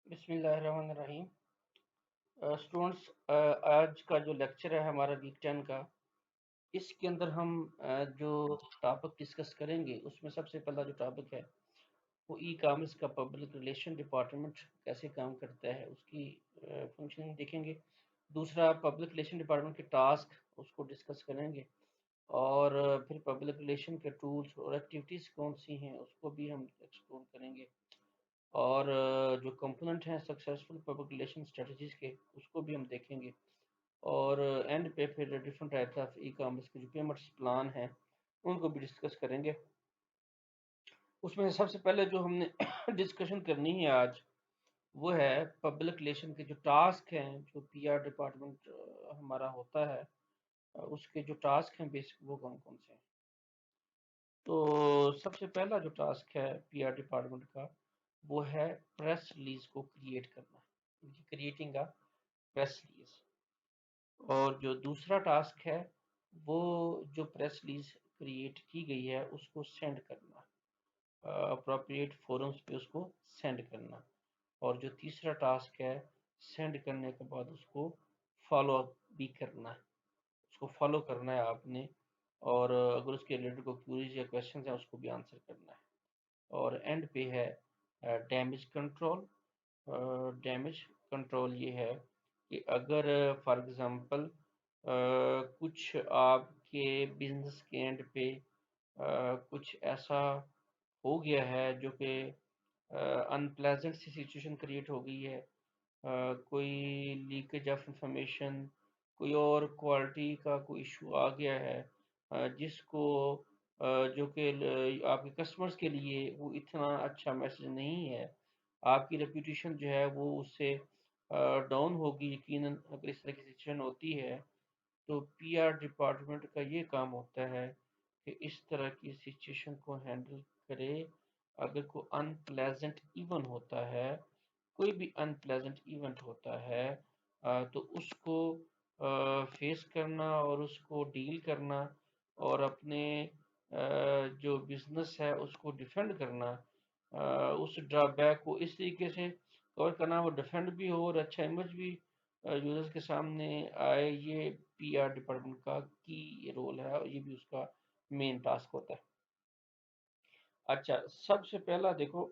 بسم اللہ الرحمن الرحیم۔ اسٹوڈنٹس، آج کا جو لیکچر ہے ہمارا ویک 10 کا، اس کے اندر ہم جو ٹاپک ڈسکس کریں گے اس میں سب سے پہلا جو ٹاپک ہے وہ ای کامرس کا پبلک ریلیشن ڈپارٹمنٹ کیسے کام کرتا ہے، اس کی فنکشننگ دیکھیں گے۔ دوسرا، پبلک ریلیشن ڈپارٹمنٹ کے ٹاسک، اس کو ڈسکس کریں گے، اور پھر پبلک ریلیشن کے ٹولز اور ایکٹیویٹیز کون سی ہیں اس کو بھی ہم ایکسپلور کریں گے، اور جو کمپوننٹ ہیں سکسیزفل پبلک ریلیشن اسٹریٹجیز کے اس کو بھی ہم دیکھیں گے، اور اینڈ پہ پھر different types of e commerce کے جو پیمنٹس پلان ہیں ان کو بھی ڈسکس کریں گے۔ اس میں سب سے پہلے جو ہم نے ڈسکشن کرنی ہے آج وہ ہے پبلک ریلیشن کے جو ٹاسک ہیں، جو پی آر ڈپارٹمنٹ ہمارا ہوتا ہے، اس کے جو ٹاسک ہیں بیسک وہ کون کون سے ہیں۔ تو سب سے پہلا جو ٹاسک ہے پی آر ڈپارٹمنٹ کا وہ ہے پریس ریلیز کو کریٹ کرنا، کریٹنگ اے پریس ریلیز۔ اور جو دوسرا ٹاسک ہے وہ جو پریس ریلیز کریٹ کی گئی ہے اس کو سینڈ کرنا، اپروپریٹ فورمز پہ اس کو سینڈ کرنا۔ اور جو تیسرا ٹاسک ہے سینڈ کرنے کے بعد اس کو فالو اپ بھی کرنا ہے، اس کو فالو کرنا ہے آپ نے، اور اگر اس کے ریلیٹڈ کوئی کیوریز یا کویشچنز ہیں اس کو بھی آنسر کرنا ہے۔ اور اینڈ پہ ہے ڈیمیج کنٹرول۔ ڈیمیج کنٹرول یہ ہے کہ اگر فار ایگزامپل کچھ آپ کے بزنس کے اینڈ پہ کچھ ایسا ہو گیا ہے جو کہ ان پلیزنٹ سی سچویشن کریٹ ہو گئی ہے، کوئی لیکیج آف انفارمیشن، کوئی اور کوالٹی کا کوئی ایشو آ گیا ہے، جس کو جو کہ آپ کے کسٹمرز کے لیے وہ اتنا اچھا میسج نہیں ہے، آپ کی ریپوٹیشن جو ہے وہ اس سے ڈاؤن ہوگی یقیناً اگر اس طرح کی سچویشن ہوتی ہے۔ تو پی آر ڈپارٹمنٹ کا یہ کام ہوتا ہے کہ اس طرح کی سچویشن کو ہینڈل کرے۔ اگر کوئی ان پلیزنٹ ایون ہوتا ہے، کوئی بھی ان پلیزنٹ ایونٹ ہوتا ہے، تو اس کو فیس کرنا اور اس کو ڈیل کرنا اور اپنے جو بزنس ہے اس کو ڈیفینڈ کرنا، اس ڈرا بیک کو اس طریقے سے کور کرنا وہ ڈیفینڈ بھی ہو اور اچھا امیج بھی یوزرز کے سامنے آئے، یہ پی آر ڈپارٹمنٹ کا کی رول ہے اور یہ بھی اس کا مین ٹاسک ہوتا ہے۔ اچھا، سب سے پہلا دیکھو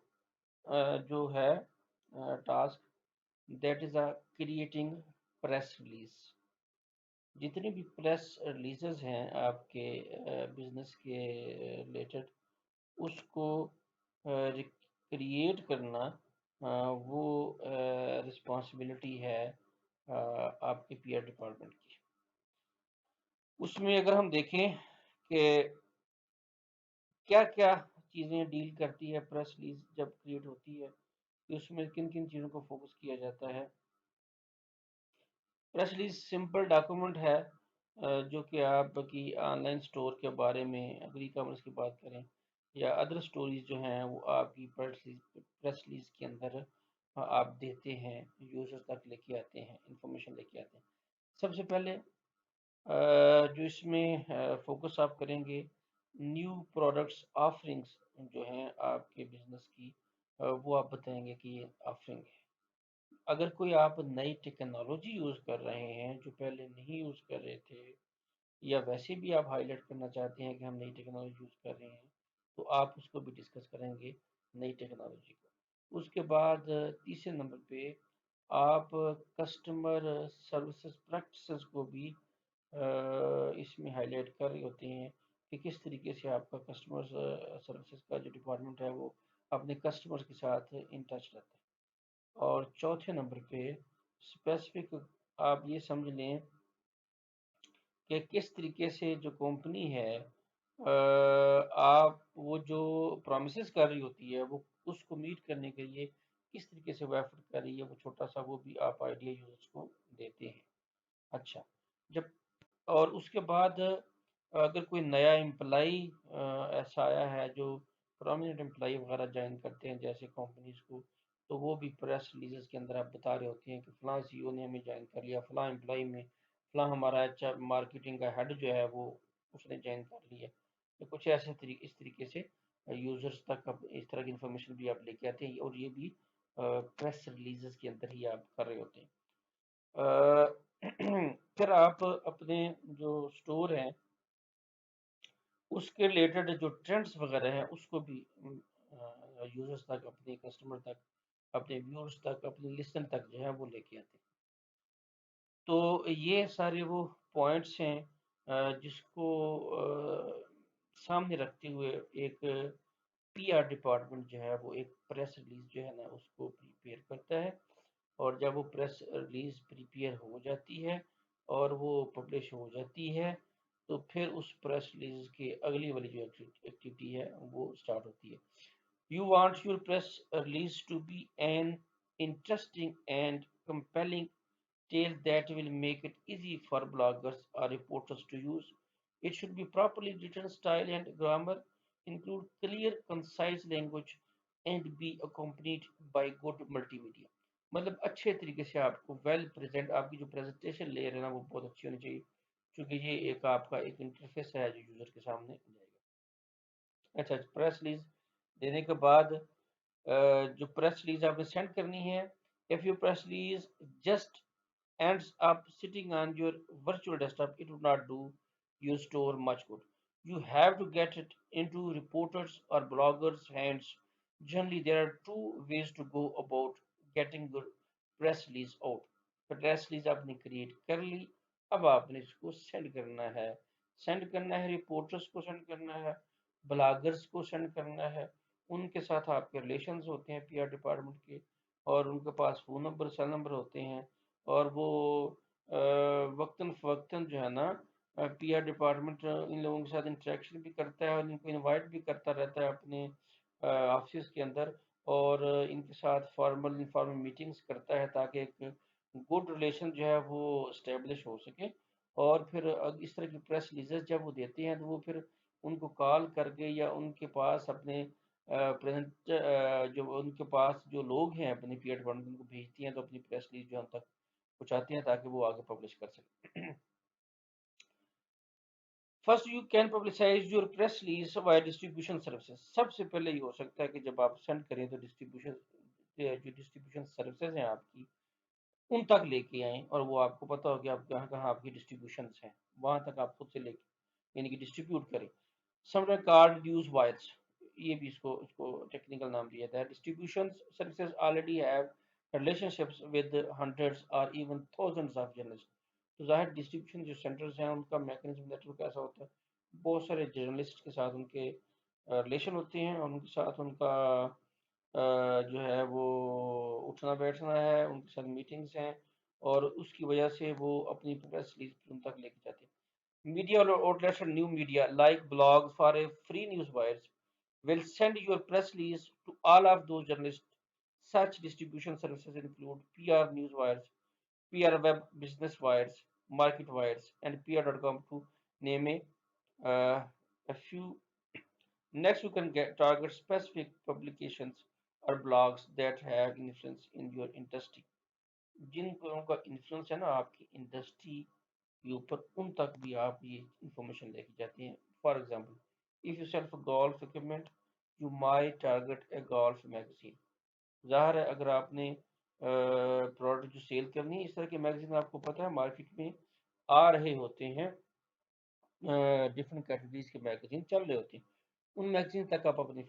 جو ہے task, that is a creating press release. جتنی بھی پریس ریلیزز ہیں آپ کے بزنس کے ریلیٹڈ، اس کو کریٹ کرنا وہ رسپانسبلٹی ہے آپ کے پی آر ڈپارٹمنٹ کی۔ اس میں اگر ہم دیکھیں کہ کیا کیا چیزیں ڈیل کرتی ہے پریس ریلیز جب کریٹ ہوتی ہے، کہ اس میں کن کن چیزوں کو فوکس کیا جاتا ہے۔ پریس ریلیز سمپل ڈاکومنٹ ہے جو کہ آپ کی آن لائن اسٹور کے بارے میں اگر ای کامرس کی بات کریں یا ادر اسٹوریز جو ہیں وہ آپ کی پریس ریلیز کے اندر آپ دیتے ہیں، یوزر تک لے کے آتے ہیں، انفارمیشن لے کے آتے ہیں۔ سب سے پہلے جو اس میں فوکس آپ کریں گے، نیو پروڈکٹس آفرنگس جو ہیں آپ کے بزنس کی، وہ آپ بتائیں گے کہ یہ آفرنگ ہے۔ اگر کوئی آپ نئی ٹیکنالوجی یوز کر رہے ہیں جو پہلے نہیں یوز کر رہے تھے، یا ویسے بھی آپ ہائی لائٹ کرنا چاہتے ہیں کہ ہم نئی ٹیکنالوجی یوز کر رہے ہیں، تو آپ اس کو بھی ڈسکس کریں گے، نئی ٹیکنالوجی کو۔ اس کے بعد تیسرے نمبر پہ آپ کسٹمر سروسز پریکٹسز کو بھی اس میں ہائی لائٹ کر رہے ہوتے ہیں کہ کس طریقے سے آپ کا کسٹمر سروسز کا جو ڈپارٹمنٹ ہے وہ اپنے کسٹمر کے ساتھ ان ٹچ رہتا ہے۔ اور چوتھے نمبر پہ اسپیسیفک آپ یہ سمجھ لیں کہ کس طریقے سے جو کمپنی ہے آپ وہ جو پرومسز کر رہی ہوتی ہے وہ اس کو میٹ کرنے کے لیے کس طریقے سے وہ ایفرٹ کر رہی ہے، وہ چھوٹا سا وہ بھی آپ آئیڈیا یوزرس کو دیتے ہیں۔ اچھا، جب اور اس کے بعد اگر کوئی نیا امپلائی ایسا آیا ہے جو پرومیننٹ امپلائی وغیرہ جوائن کرتے ہیں جیسے کمپنیز کو، تو وہ بھی پریس ریلیزز کے اندر آپ بتا رہے ہوتے ہیں کہ فلاں سی او نے ہمیں جوائن کر لیا، فلاں امپلائی میں فلاں ہمارا اچھا مارکیٹنگ کا ہیڈ جو ہے وہ اس نے جوائن کر لیا، تو کچھ ایسے طریقے اس طریقے سے یوزرز تک اس طرح کی انفارمیشن بھی آپ لے کے آتے ہیں، اور یہ بھی پریس ریلیزز کے اندر ہی آپ کر رہے ہوتے ہیں. پھر آپ اپنے جو سٹور ہیں اس کے ریلیٹڈ جو ٹرینڈز وغیرہ ہیں اس کو بھی یوزرز تک، اپنے کسٹمر تک، اپنے ویورز تک، اپنے لسن تک جو ہے وہ لے کے آتے ہیں. تو یہ سارے وہ پوائنٹس ہیں جس کو سامنے رکھتے ہوئے ایک پی آر ڈپارٹمنٹ جو ہے وہ ایک پریس ریلیز جو ہے نا اس کو پریپیئر کرتا ہے. اور جب وہ پریس ریلیز پریپیئر ہو جاتی ہے اور وہ پبلش ہو جاتی ہے تو پھر اس پریس ریلیز کے اگلی والی جو ایکٹیویٹی ہے وہ اسٹارٹ ہوتی ہے. You want your press release to be an interesting and compelling tale that will make it easy for bloggers or reporters to use. It should be properly written, style and grammar, include clear, concise language, and be accompanied by good multimedia. مطلب اچھے طریقے سے آپ کو well present, آپ کی جو presentation layer ہے نا وہ بہت اچھی ہونی چاہیے، کیونکہ یہ ایک آپ کا ایک انٹرفیس ہے جو یوزر کے سامنے جائے گا. اچھا، پریس ریلیز دینے کے بعد جو پریس ریلیز آپ نے سینڈ کرنی ہے. if your press release just ends up sitting on your virtual desktop, it would not do your store much good. You have to get it into reporters or bloggers hands. Generally there are two ways to go about getting your press release out. Press release آپ نے create کر لی، اب آپ نے اس کو send کرنا ہے. سینڈ کرنا ہے رپورٹرز کو، سینڈ کرنا ہے بلاگرز کو، سینڈ کرنا ہے. ان کے ساتھ آپ کے ریلیشنز ہوتے ہیں پی آر ڈپارٹمنٹ کے، اور ان کے پاس فون نمبر، سیل نمبر ہوتے ہیں، اور وہ وقتاً فوقتاً جو ہے نا پی آر ڈپارٹمنٹ ان لوگوں کے ساتھ انٹریکشن بھی کرتا ہے اور ان کو انوائٹ بھی کرتا رہتا ہے اپنے آفس کے اندر، اور ان کے ساتھ فارمل انفارمل میٹنگز کرتا ہے تاکہ ایک گڈ ریلیشن جو ہے وہ اسٹیبلش ہو سکے. اور پھر اس طرح کی پریس ریلیزز جب وہ دیتے ہیں تو وہ پھر ان کو کال کر کے یا ان کے پاس اپنے پریزنٹ جو ان کے پاس جو لوگ ہیں اپنے پی آر ڈپارٹمنٹ ان کو بھیجتی ہیں تو اپنی پریس ریلیز جو ہم تک پہنچاتے ہیں تاکہ وہ آگے پبلش کر سکیں. First you can publicize your press release by distribution services. سب سے پہلے یہ ہو سکتا ہے کہ جب آپ سینڈ کریں تو ڈسٹریبیوشن سروسز ہیں آپ کی ان تک لے کے آئیں، اور وہ آپ کو پتا ہو کہ آپ کہاں کہاں آپ کی ڈسٹریبیوشنز ہیں، وہاں تک آپ خود سے لے کے یعنی کہ ڈسٹریبیوٹ کریں. سمٹائم کارڈ ڈیوز وائرس، یہ بھی اس کو ٹیکنیکل نام دیا جاتا ہے. Distribution services already have relation ships with hundreds اور ایون تھاؤزنڈز آف جرنلسٹ. تو ظاہر ڈسٹریبیوشن جو سینٹرز ہیں ان کا میکنزم نیٹ ورک ایسا ہوتا ہے، بہت سارے جرنلسٹ کے ساتھ ان کے ریلیشن ہوتے ہیں، اور ان کے ساتھ ان کا جو ہے وہ اٹھنا بیٹھنا ہے، ان کے ساتھ میٹنگز ہیں، اور اس کی وجہ سے وہ اپنی پریس ریلیز ان تک لے کے جاتے ہیں. Media outlets and new media like blogs for a free news wires will send your press release to all of those journalists. Such distribution services include PR news wires, PR web business wires, market wires, and PR.com to name a few. Next, you can target specific publications or blogs that have influence in your industry. جن لوگوں کا influence ہے نا آپ کی industry کے اوپر، ان تک بھی آپ یہ انفارمیشن لے کے جاتے ہیں. For example, if you sell golf equipment you may target a golf magazine. ظاہر ہے اگر آپ نے پروڈکٹ جو سیل کرنی ہے، اس طرح کے میگزین آپ کو پتہ ہے مارکیٹ میں آ رہے ہوتے ہیں، ڈفرینٹ کیٹیگریز کے میگزین چل رہے ہوتے ہیں، ان میگزین تک آپ اپنی